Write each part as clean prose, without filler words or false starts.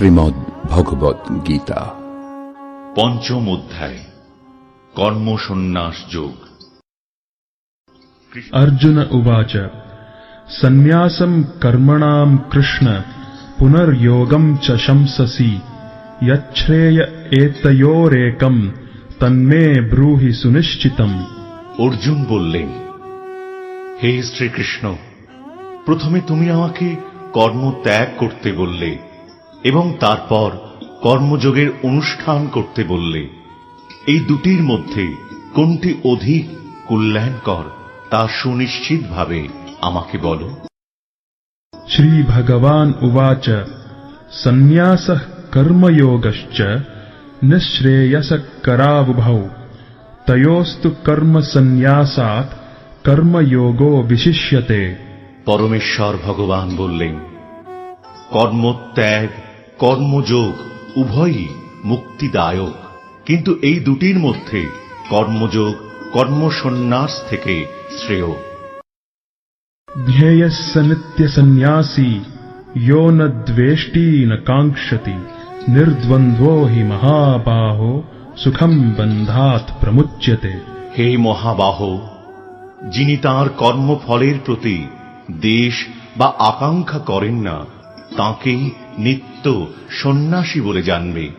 শ্রীমদ্ ভগবদ গীতা পঞ্চম অধ্যায় কর্ম সন্ন্যাস যোগ। अर्जुन उवाच सन्न्यासं कर्मणां कृष्ण पुनर्योगं च शंससि यच्छ्रेय एतयोरेकं तन्मे ब्रूहि सुनिश्चितम्। অর্জুন বললেন, হে শ্রীকৃষ্ণ, প্রথমে তুমি আমাকে কর্ম ত্যাগ করতে বললে এবং তারপর কর্মযোগের অনুষ্ঠান করতে বললে। এই দুটির মধ্যে কোনটি অধিক কল্যাণকর তা সুনিশ্চিতভাবে আমাকে বলো। श्री भगवान उवाच सन्न्यासः कर्मयोगश्च निःश्रेयसकरावुभौ तयोस्तु कर्म सन्न्यासात् कर्मयोगो विशिष्यते। পরমেশ্বর ভগবান বললেন, কর্মত্যাগ কর্মযোগ উভয়ই মুক্তিদায়ক, কিন্তু এই দুটির মধ্যে কর্মযোগ কর্মসন্ন্যাস থেকে শ্রেয়। ध्येयः स नित्यसन्न्यासी यो न द्वेष्टि न काङ्क्षति निर्द्वन्द्वो हि महाबाहो सुखं बन्धात् प्रमुच्यते। হে মহাবাহ, যিনি তাঁর কর্মফলের প্রতি দেশ বা আকাঙ্ক্ষা করেন না তাঁকেই নিত্য সন্ন্যাসী বলে জানবে।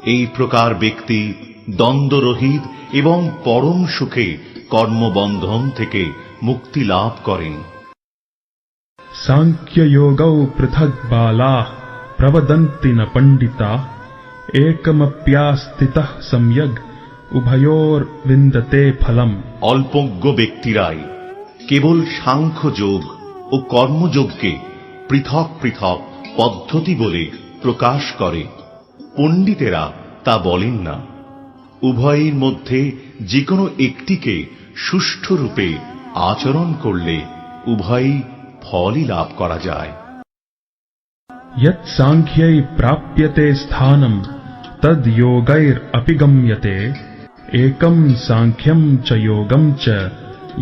এই প্রকার ব্যক্তি দ্বন্দ্বরহিত এবং পরম সুখে কর্মবন্ধন থেকে মুক্তি লাভ করেন। सांख्ययोगौ पृथग् बालाः प्रवदन्ति न पण्डिताः एकमप्यास्थितः सम्यग् उभयोर्विन्दते फलम्। অল্পজ্ঞ ব্যক্তিরাই কেবল সাংখ্যযোগ ও কর্মযোগকে পৃথক পৃথক পদ্ধতি বলে প্রকাশ করে, পণ্ডিতেরা তা বলেন না। উভয়ের মধ্যে যে কোনো একটিকে সুষ্ঠুরূপে আচরণ করলে উভয়ই ফলই লাভ করা যায়। यत् सांख्यै प्राप्यते स्थानं तद् योगैरपि गम्यते एकं सांख्यं च योगं च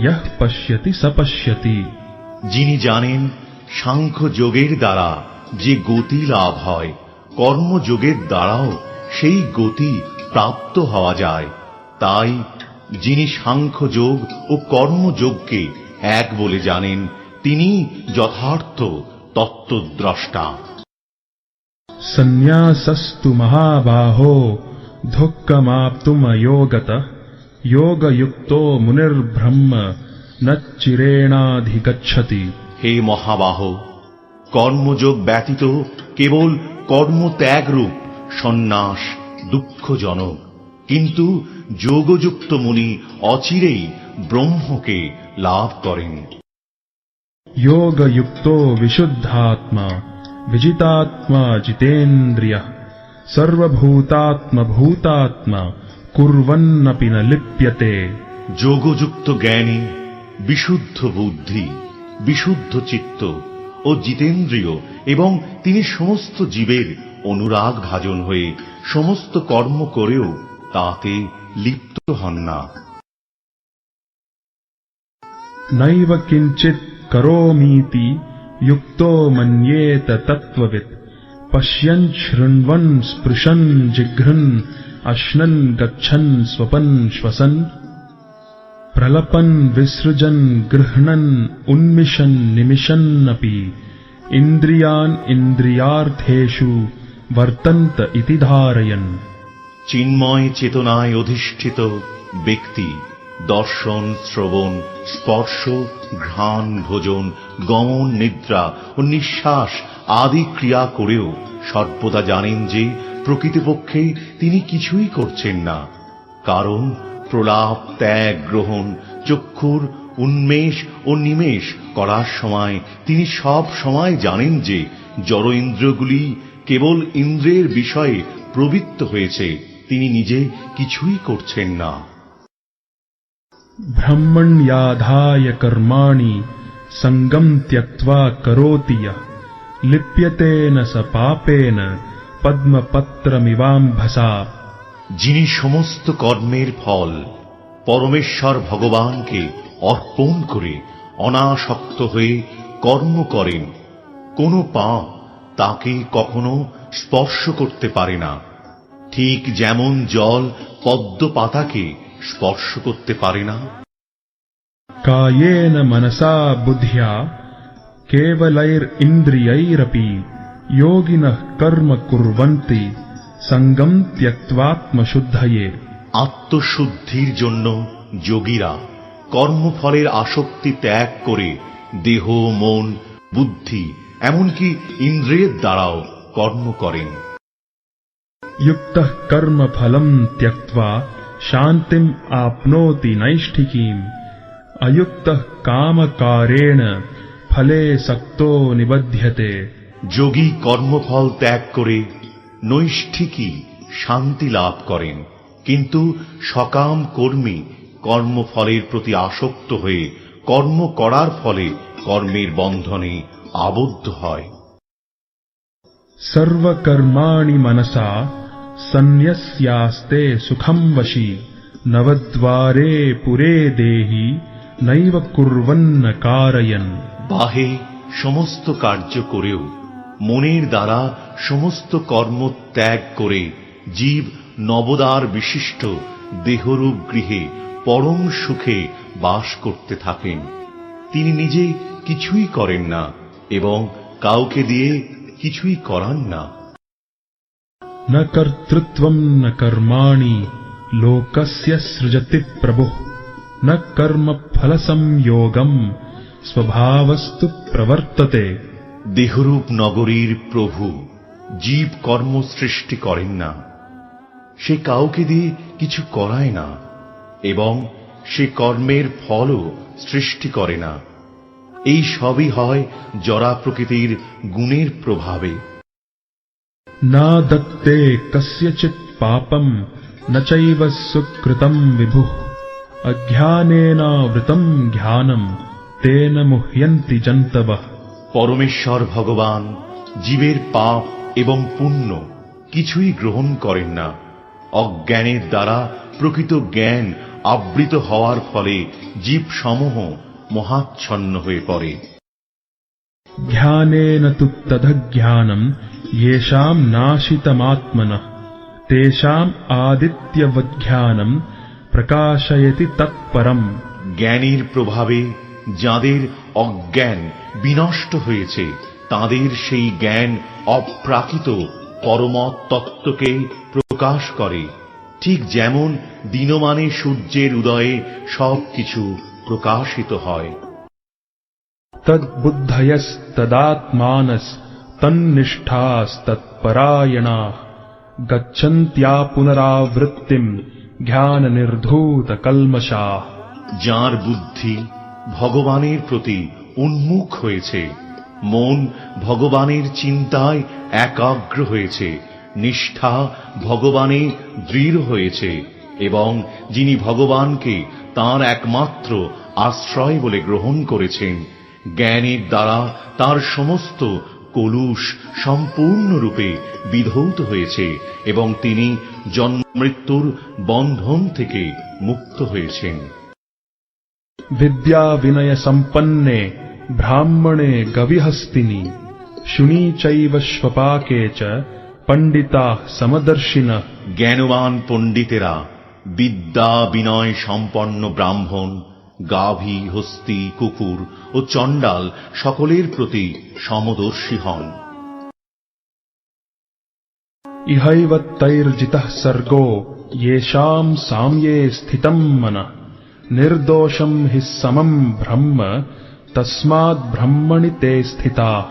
यः पश्यति स पश्यति। যিনি জানেন সাংখ্যযোগের দ্বারা যে গতি লাভ হয়, কর্মযোগের দ্বারাও সেই গতি প্রাপ্ত হওয়া যায়। তাই যিনি সাংখ্যযোগ ও কর্মযোগকে এক বলে জানেন তিনি যথার্থ তত্ত্বদ্রষ্টা। सन्न्यासस्तु महाबाहो दुःखमाप्तुमयोगतः योगयुक्तो मुनिर्ब्रह्म न चिरेणाधिगच्छति। হে মহাবাহ, কর্মযোগ ব্যতীত কেবল কর্মত্যাগরূপ সন্ন্যাস দুঃখজনক, কিন্তু যোগযুক্ত মুনি অচিরেই ব্রহ্মকে লাভ করেন। योगयुक्तो विशुद्धात्मा विजितात्मा जितेन्द्रियः सर्वभूतात्मभूतात्मा कुर्वन्नपि न लिप्यते। যোগযুক্ত জ্ঞানী, বিশুদ্ধ বুদ্ধি, বিশুদ্ধ চিত্ত ও জিতেন্দ্রিয়, এবং তিনি সমস্ত জীবের অনুরাগ ভাজন হয়ে সমস্ত কর্ম করেও তাতে লিপ্ত হন না। नैव किञ्चित् करोमीति युक्तो मन्येत तत्त्ववित् पश्यन् शृण्वन् स्पृशन् जिघ्रन् अश्नन् गच्छन् स्वपन् श्वसन् प्रलपन् विसृजन् गृह्णन् उन्मिषन् निमिषन्नपि इन्द्रियान् इन्द्रियार्थेषु वर्तन्त इति धारयन्। চিন্ময় চেতনায় অধিষ্ঠিত ব্যক্তি দর্শন, শ্রবণ, স্পর্শ, ঘ্রাণ, ভোজন, গমন, নিদ্রা ও নিঃশ্বাস আদি ক্রিয়া করেও সর্বদা জানেন যে প্রকৃতপক্ষে তিনি কিছুই করছেন না। কারণ প্রলাপ, ত্যাগ, গ্রহণ, চক্ষুর উন্মেষ ও নিমেষ করার সময় তিনি সব সময় জানেন যে জড় ইন্দ্রিয়গুলি কেবল ইন্দ্রিয়ের বিষয়ে প্রবৃত্ত হয়েছে, তিনি নিজে কিছুই করছেন না। ब्रह्मण्याधाय कर्माणि सङ्गं त्यक्त्वा करोति यः लिप्यते न स पापेन पद्मपत्रमिवाम्भसा। যিনি সমস্ত কর্মের ফল পরমেশ্বর ভগবানকে অর্পণ করে অনাসক্ত হয়ে কর্ম করেন, কোন পাপ তাকে কখনো স্পর্শ করতে পারে না, ঠিক যেমন জল পদ্ম পাতাকে স্পর্শ করতে পারে না। कायेन मनसा बुद्ध्या केवलैरिन्द्रियैरपि योगिनः कर्म कुर्वन्ति सङ्गं त्यक्त्वात्मशुद्धये। আত্মশুদ্ধির জন্য যোগীরা কর্মফলের আসক্তি ত্যাগ করে দেহ, মন, বুদ্ধি এমনকি ইন্দ্রিয়ের দ্বারাও কর্ম করেন। युक्तः कर्मफलं त्यक्त्वा शान्तिम् आप्नोति नैष्ठिकीम् अयुक्तः कामकारेण फले सक्तो निबध्यते। যোগী কর্মফল ত্যাগ করে নৈষ্ঠিকী শান্তি লাভ করেন, কিন্তু সকাম কর্মী কর্মফলের প্রতি আসক্ত হয়ে কর্ম করার ফলে কর্মের বন্ধনে আবদ্ধ হয়। सर्वकर्माणि मनसा सन्न्यस्यास्ते सुखं वशी नवद्वारे पुरे देहि नैव कुर्वन्न कारयन्। বাহে সমস্ত কার্য করেও মনের দ্বারা সমস্ত কর্ম ত্যাগ করে জীব নবদ্বার বিশিষ্ট দেহরূপ গৃহে পরম সুখে বাস করতে থাকেন। তিনি নিজে কিছুই করেন না এবং কাউকে দিয়ে কিছুই করান না। न कर्तृत्वं न कर्माणि लोकस्य सृजति प्रभुः न कर्मफलसंयोगं स्वभावस्तु प्रवर्तते। দেহরূপ নগরীর প্রভু জীব কর্ম সৃষ্টি করেন না, সে কাউকে দিয়ে কিছু করায় না এবং সে কর্মের ফলও সৃষ্টি করে না। এই সবই হয় জড়া প্রকৃতির গুণের প্রভাবে। न दत्ते कस्यचित् पापं न चैव सुकृतं विभुः अज्ञानेनावृतं ज्ञानं तेन मुह्यन्ति जन्तवः। পরমেশ্বর ভগবান জীবের পাপ এবং পুণ্য কিছুই গ্রহণ করেন না। অজ্ঞানের দ্বারা প্রকৃত জ্ঞান আবৃত হওয়ার ফলে জীব সমূহ মহাচ্ছন্ন হয়ে পড়ে। ज्ञानेन तु तदज्ञानं येषां नाशितमात्मनः तेषाम् आदित्यवज्ञानं प्रकाशयति तत्परम्। জ্ঞানের প্রভাবে যাদের অজ্ঞান বিনষ্ট হয়েছে তাদের সেই জ্ঞান অপ্রাকৃত পরমত তত্ত্বকে প্রকাশ করে, ঠিক যেমন দিনমানে সূর্যের উদয়ে সবকিছু প্রকাশিত হয়। तद्बुद्धयस्तदात्मानस्तन्निष्ठास्तत्परायणाः गच्छन्त्या पुनरावृत्तिम् ज्ञाननिर्धूतकल्मषाः। যার বুদ্ধি ভগবানের প্রতি উন্মুখ হয়েছে, মন ভগবানের চিন্তায় একাগ্র হয়েছে, নিষ্ঠা ভগবানে দৃঢ় হয়েছে এবং যিনি ভগবানকে তাঁর একমাত্র আশ্রয় বলে গ্রহণ করেছেন, জ্ঞানের দ্বারা তার সমস্ত কলুষ সম্পূর্ণরূপে বিধৌত হয়েছে এবং তিনি জন্মমৃত্যুর বন্ধন থেকে মুক্ত হয়েছেন। विद्या विनय संपन्ने ब्राह्मणे गविहस्तिनि शुनी चैव श्वपाके च पंडिताः समदर्शिनः। জ্ঞানবান পণ্ডিতেরা বিদ্যা বিনয় সম্পন্ন ব্রাহ্মণ, গাভী, হস্তি, কুকুর ও চণ্ডাল সকলের প্রতি সমদর্শী হন। इहैव तैर्जितः सर्गो येषां साम्ये स्थितं मनः निर्दोषं हि समं ब्रह्म तस्माद् ब्रह्मणि ते स्थिताः।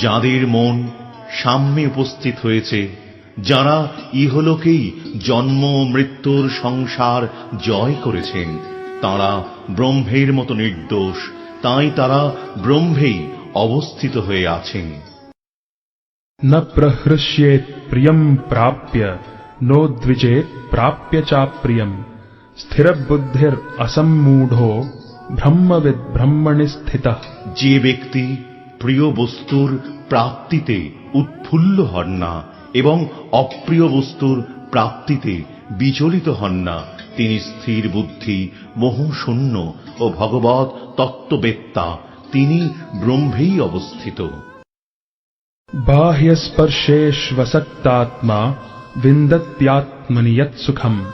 যাদের মন সাম্যে উপস্থিত হয়েছে, যারা ইহলোকেই জন্ম মৃত্যুর সংসার জয় করেছেন, তারা ব্রহ্মের মতো নির্দোষ, তাই তারা ব্রহ্মেই অবস্থিত হয়ে আছেন। न प्रहृष्येत् प्रियं प्राप्य नोद्विजेत् प्राप्य चाप्रियम् स्थिरबुद्धिर् असम्मूढो ब्रह्मविद् ब्रह्मणि स्थितः। যে ব্যক্তি প্রিয় বস্তুর প্রাপ্তিতে উৎফুল্ল হন না এবং অপ্রিয় বস্তুর প্রাপ্তিতে বিচলিত হন না, তিনি স্থির বুদ্ধি, মোহশূন্য ও ভগবৎ তত্ত্ববেত্তা, তিনি ব্রহ্মেই অবস্থিত। बाह्यस्पर्शेष्वसक्तात्मा विन्दत्यात्मनि यत्सुखम्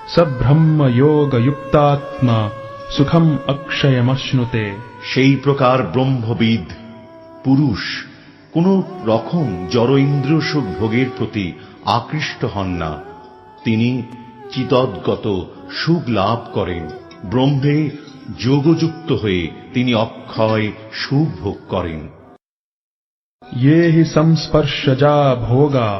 स ब्रह्मयोगयुक्तात्मा सुखम् अक्षयमश्नुते। সেই প্রকার ব্রহ্মবিদ পুরুষ কোন রকম জড় ইন্দ্রিয় সুখ ভোগের প্রতি আকৃষ্ট হন না। তিনি চিতদ্গত সুখ লাভ করেন। ব্রহ্মে যোগযুক্ত হয়ে তিনি অক্ষয় সুখ ভোগ করেন। ये हि संस्पर्शजा भोगा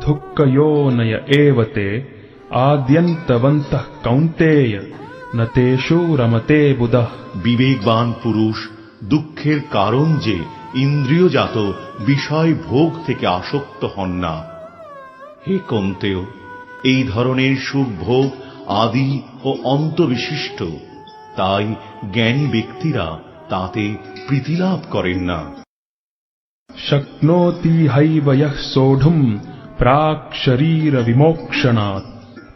दुःखयोनय एव ते आद्यन्तवन्तः कौन्तेय न तेषु रमते बुधः। বিবেকবান পুরুষ দুঃখের কারণ যে ইন্দ্রিয়জাত বিষয় ভোগ থেকে আসক্ত হন না। হে কন্তেয়, এই ধরনের সুখ ভোগ আদি ও অন্ত বিশিষ্ট, তাই জ্ঞানী ব্যক্তিরা তাতে প্রীতিলাভ করেন না। शक्नोति हैव यः सोढुम् प्राक् शरीर विमोक्षणात्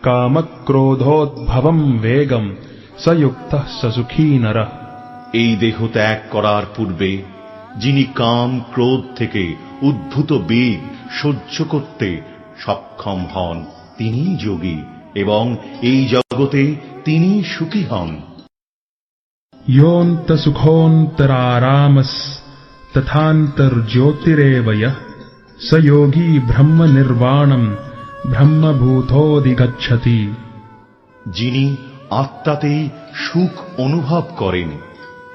कामक्रोधोद्भवम् वेगम् स युक्तः स सुखी नरः। এই দেহ ত্যাগ করার পূর্বে যিনি কাম ক্রোধ থেকে উদ্ভূত বেগ সহ্য করতে সক্ষম হন তিনি যোগী এবং এই জগতে তিনি সুখী হন। योऽन्तसुखोऽन्तरारामस् तथान्तर्ज्योतिरेव यः स योगी ब्रह्म निर्वाणम् ब्रह्मभूतोऽधिगच्छति। যিনি আত্মাতেই সুখ অনুভব করেন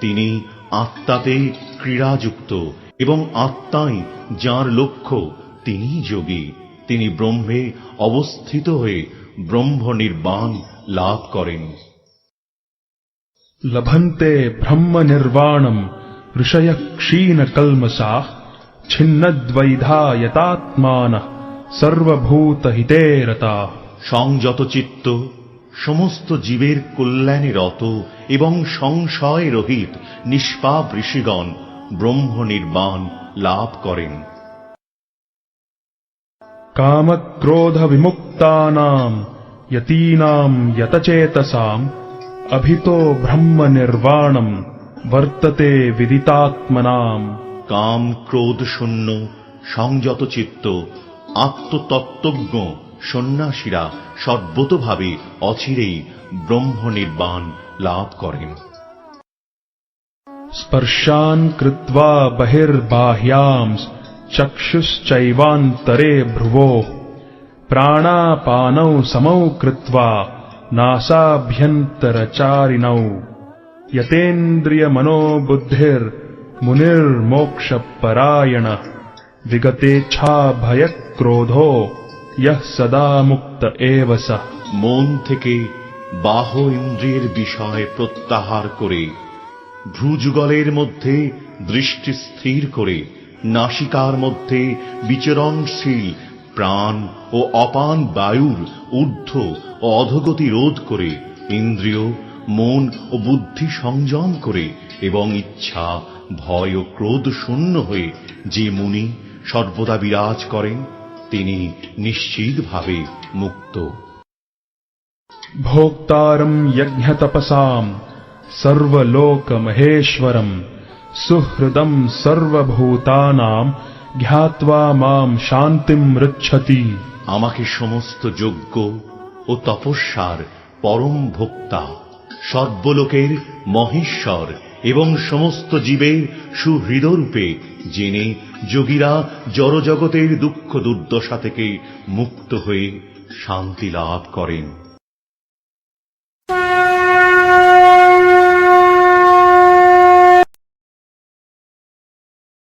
তিনি আত্মাতে ক্রীড়াযুক্ত এবং আত্মাই যার লক্ষ্য তিনি যোগী। তিনি ব্রহ্মে অবস্থিত হয়ে ব্রহ্ম নির্বাণ লাভ করেন। लभन्ते ब्रह्म निर्वाणम् ऋषयः क्षीणकल्मषाः छिन्नद्वैधा यतात्मानः सर्वभूतहिते रताः। সংযত চিত্ত সমস্ত জীবের কল্যাণে রত এবং সংশয় রহিত নিষ্পাপ ঋষিগণ ব্রহ্ম নির্বাণ লাভ করেন। कामक्रोध विमुक्तानाम् यतीनाम् यतचेतसाम् अभितो ब्रह्म निर्वाणम् वर्तते विदितात्मनाम्। কাম ক্রোধ শূন্য সংযত চিত্ত আত্মতত্ত্বজ্ঞ সন্ন্যাসীরা সর্বতোভাবে অচিরেই ব্রহ্ম নির্বাণ লাভ করেন। स्पर्शान् कृत्वा बहिर्बाह्यांस् चक्षुश्चैवान्तरे भ्रुवोः प्राणापानौ समौ कृत्वा नासाभ्यन्तरचारिणौ यतेन्द्रियमनोबुद्धिर्मुनिर्मोक्षपरायणः विगतेच्छाभयक्रोधो यः सदा मुक्त एव सः। মন থেকে বাহ্য ইন্দ্রিয়ের বিষয় প্রত্যাহার করে ভ্রুযুগলের মধ্যে দৃষ্টি স্থির করে নাসিকার মধ্যে বিচরণশীল প্রাণ ও অপান বায়ুর ঊর্ধ্ব ও অধোগতি রোধ করে ইন্দ্রিয় মন ও বুদ্ধি সংযম করে এবং ইচ্ছা ভয় ও ক্রোধ শূন্য হয়ে যে মুনি সর্বদা বিরাজ করেন তিনি নিশ্চিতভাবে মুক্ত। भोक्तारम् यज्ञतपसाम् सर्वलोकमहेश्वरम् सुहृदम् सर्वभूतानाम् ज्ञात्वा माम् शान्तिम् ऋच्छति। আমাকে সমস্ত যজ্ঞ ও তপস্যার পরম ভোক্তা সর্বলোকের মহেশ্বর এবং সমস্ত জীবের সুহৃদরূপে জেনে যোগীরা জড়জগতের দুঃখ দুর্দশা থেকে মুক্ত হয়ে শান্তি লাভ করেন।